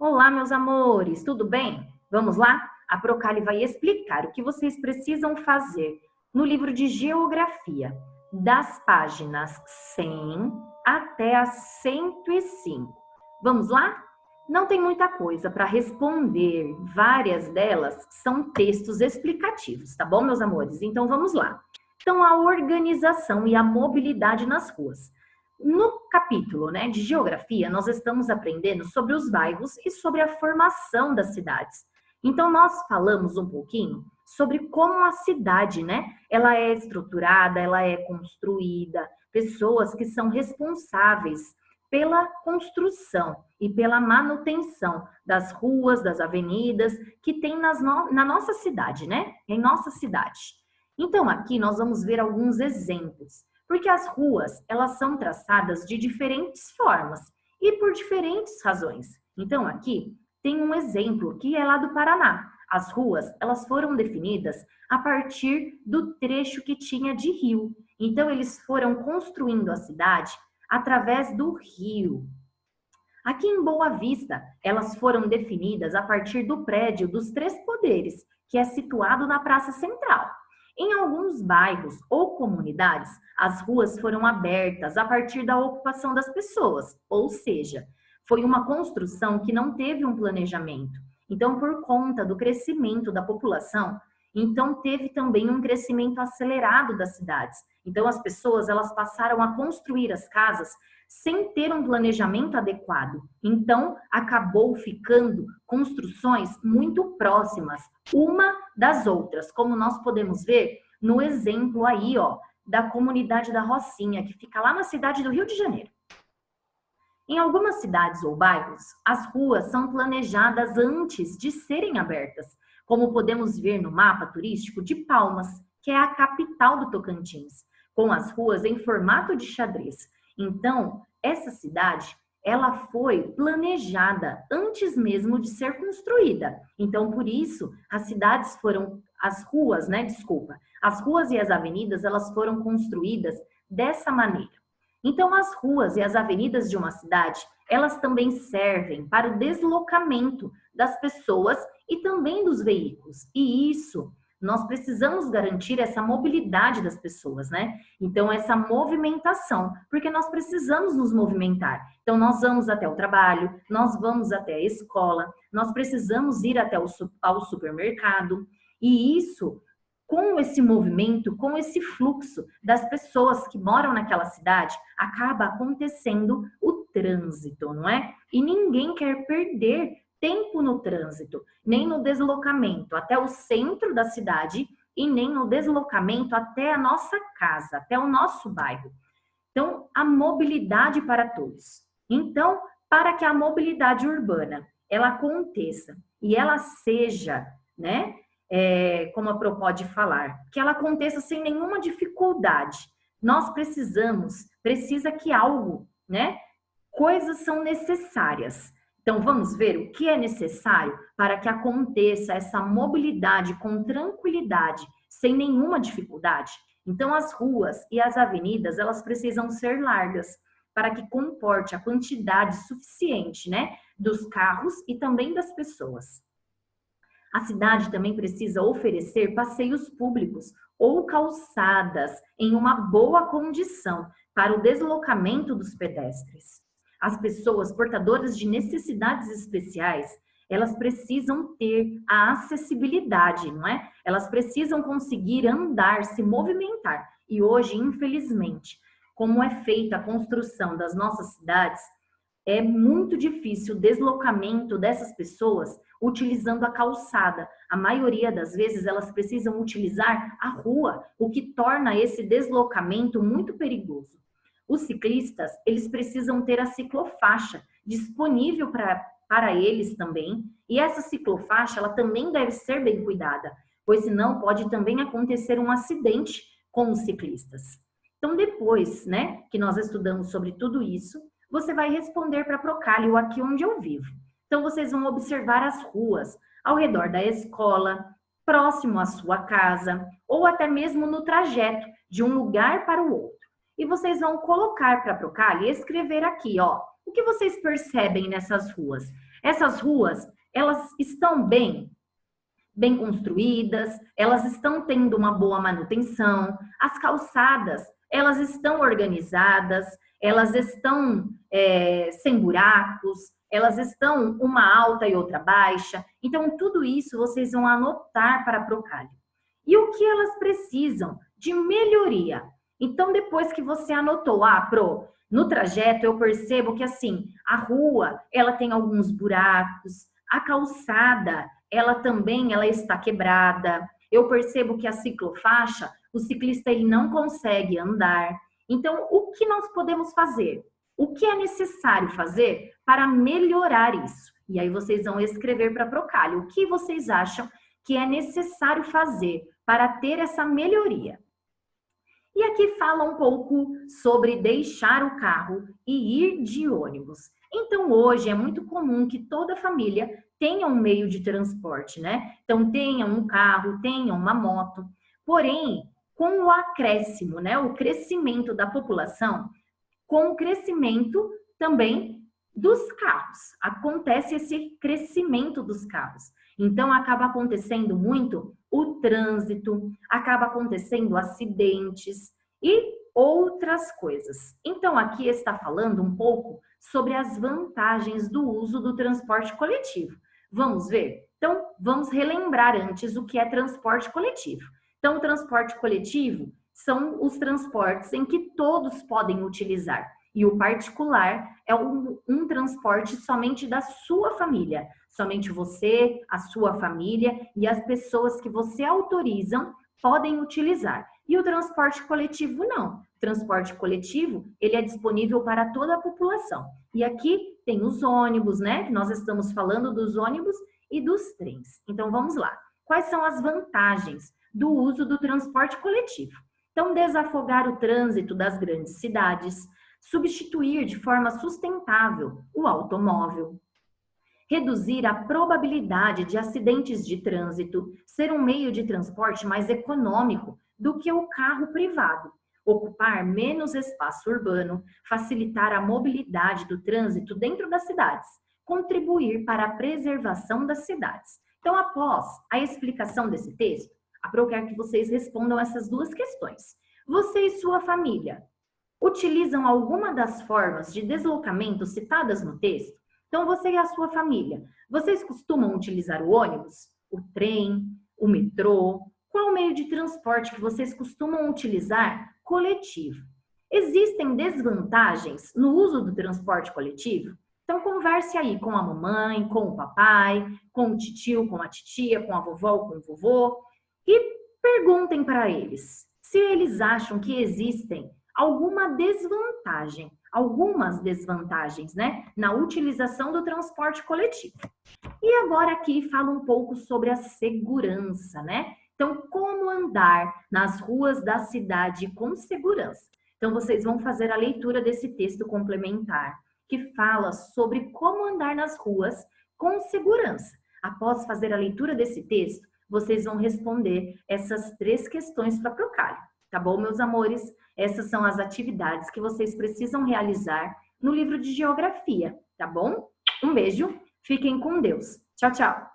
Olá, meus amores, tudo bem? Vamos lá? A Procali vai explicar o que vocês precisam fazer no livro de Geografia, das páginas 100 até a 105. Vamos lá? Não tem muita coisa para responder, várias delas são textos explicativos, tá bom, meus amores? Então vamos lá. Então, a organização e a mobilidade nas ruas. No capítulo, de geografia, nós estamos aprendendo sobre os bairros e sobre a formação das cidades. Então, nós falamos um pouquinho sobre como a cidade, ela é estruturada, ela é construída, pessoas que são responsáveis pela construção e pela manutenção das ruas, das avenidas que tem na nossa cidade, em nossa cidade. Então, aqui nós vamos ver alguns exemplos. Porque as ruas, elas são traçadas de diferentes formas e por diferentes razões. Então, aqui tem um exemplo que é lá do Paraná. As ruas, elas foram definidas a partir do trecho que tinha de rio. Então, eles foram construindo a cidade através do rio. Aqui em Boa Vista, elas foram definidas a partir do prédio dos Três Poderes, que é situado na Praça Central. Em alguns bairros ou comunidades, as ruas foram abertas a partir da ocupação das pessoas, ou seja, foi uma construção que não teve um planejamento. Então, por conta do crescimento da população, então teve também um crescimento acelerado das cidades. Então, as pessoas elas passaram a construir as casas sem ter um planejamento adequado. Então, acabou ficando construções muito próximas uma das outras, como nós podemos ver no exemplo aí, da comunidade da Rocinha, que fica lá na cidade do Rio de Janeiro. Em algumas cidades ou bairros, as ruas são planejadas antes de serem abertas, como podemos ver no mapa turístico de Palmas, que é a capital do Tocantins, com as ruas em formato de xadrez. Então, essa cidade, ela foi planejada antes mesmo de ser construída. Então, por isso, as ruas e as avenidas, elas foram construídas dessa maneira. Então, as ruas e as avenidas de uma cidade, elas também servem para o deslocamento das pessoas e também dos veículos. E isso, nós precisamos garantir essa mobilidade das pessoas, Então, essa movimentação, porque nós precisamos nos movimentar. Então, nós vamos até o trabalho, nós vamos até a escola, nós precisamos ir até ao supermercado. E isso, com esse movimento, com esse fluxo das pessoas que moram naquela cidade, acaba acontecendo o trânsito, não é? E ninguém quer perder tempo no trânsito, nem no deslocamento até o centro da cidade e nem no deslocamento até a nossa casa, até o nosso bairro. Então, a mobilidade para todos. Então, para que a mobilidade urbana ela aconteça e ela seja, como a Pro pode falar, que ela aconteça sem nenhuma dificuldade, nós precisa que algo, coisas são necessárias. Então, vamos ver o que é necessário para que aconteça essa mobilidade com tranquilidade, sem nenhuma dificuldade. Então, as ruas e as avenidas, elas precisam ser largas para que comporte a quantidade suficiente, dos carros e também das pessoas. A cidade também precisa oferecer passeios públicos ou calçadas em uma boa condição para o deslocamento dos pedestres. As pessoas portadoras de necessidades especiais, elas precisam ter a acessibilidade, não é? Elas precisam conseguir andar, se movimentar. E hoje, infelizmente, como é feita a construção das nossas cidades, é muito difícil o deslocamento dessas pessoas utilizando a calçada. A maioria das vezes elas precisam utilizar a rua, o que torna esse deslocamento muito perigoso. Os ciclistas, eles precisam ter a ciclofaixa disponível para eles também, e essa ciclofaixa, ela também deve ser bem cuidada, pois senão pode também acontecer um acidente com os ciclistas. Então, depois, que nós estudamos sobre tudo isso, você vai responder para a Procali, aqui onde eu vivo. Então, vocês vão observar as ruas ao redor da escola, próximo à sua casa, ou até mesmo no trajeto de um lugar para o outro. E vocês vão colocar para a Procali e escrever aqui, O que vocês percebem nessas ruas? Essas ruas, elas estão bem construídas, elas estão tendo uma boa manutenção, as calçadas, elas estão organizadas, elas estão sem buracos, elas estão uma alta e outra baixa. Então, tudo isso vocês vão anotar para a Procalli. E o que elas precisam de melhoria? Então, depois que você anotou, Pro, no trajeto eu percebo que assim, a rua, ela tem alguns buracos, a calçada, ela está quebrada. Eu percebo que a ciclofaixa, o ciclista ele não consegue andar. Então, o que nós podemos fazer? O que é necessário fazer para melhorar isso? E aí vocês vão escrever para a Procalli. O que vocês acham que é necessário fazer para ter essa melhoria? E aqui fala um pouco sobre deixar o carro e ir de ônibus. Então, hoje é muito comum que toda família tenha um meio de transporte, né? Então, tenha um carro, tenha uma moto. Porém, com o acréscimo, né? O crescimento da população, com o crescimento também dos carros. Acontece esse crescimento dos carros. Então, acaba acontecendo muito o trânsito, acaba acontecendo acidentes e outras coisas. Então, aqui está falando um pouco sobre as vantagens do uso do transporte coletivo. Vamos ver? Então, vamos relembrar antes o que é transporte coletivo. Então, o transporte coletivo são os transportes em que todos podem utilizar. E o particular é um transporte somente da sua família. Somente você, a sua família e as pessoas que você autorizam podem utilizar. E o transporte coletivo não. O transporte coletivo, ele é disponível para toda a população. E aqui tem os ônibus, né? Nós estamos falando dos ônibus e dos trens. Então, vamos lá. Quais são as vantagens do uso do transporte coletivo? Então, desafogar o trânsito das grandes cidades, substituir de forma sustentável o automóvel, reduzir a probabilidade de acidentes de trânsito, ser um meio de transporte mais econômico do que o carro privado, ocupar menos espaço urbano, facilitar a mobilidade do trânsito dentro das cidades, contribuir para a preservação das cidades. Então, após a explicação desse texto, eu quero que vocês respondam essas duas questões. Você e sua família utilizam alguma das formas de deslocamento citadas no texto? Então, você e a sua família, vocês costumam utilizar o ônibus, o trem, o metrô? Qual o meio de transporte que vocês costumam utilizar coletivo? Existem desvantagens no uso do transporte coletivo? Então, converse aí com a mamãe, com o papai, com o titio, com a titia, com a vovó, com o vovô e perguntem para eles se eles acham que existem algumas desvantagens, né, na utilização do transporte coletivo. E agora aqui fala um pouco sobre a segurança, né? Então, como andar nas ruas da cidade com segurança? Então, vocês vão fazer a leitura desse texto complementar, que fala sobre como andar nas ruas com segurança. Após fazer a leitura desse texto, vocês vão responder essas 3 questões para a Procalli. Tá bom, meus amores? Essas são as atividades que vocês precisam realizar no livro de geografia, tá bom? Um beijo, fiquem com Deus. Tchau, tchau!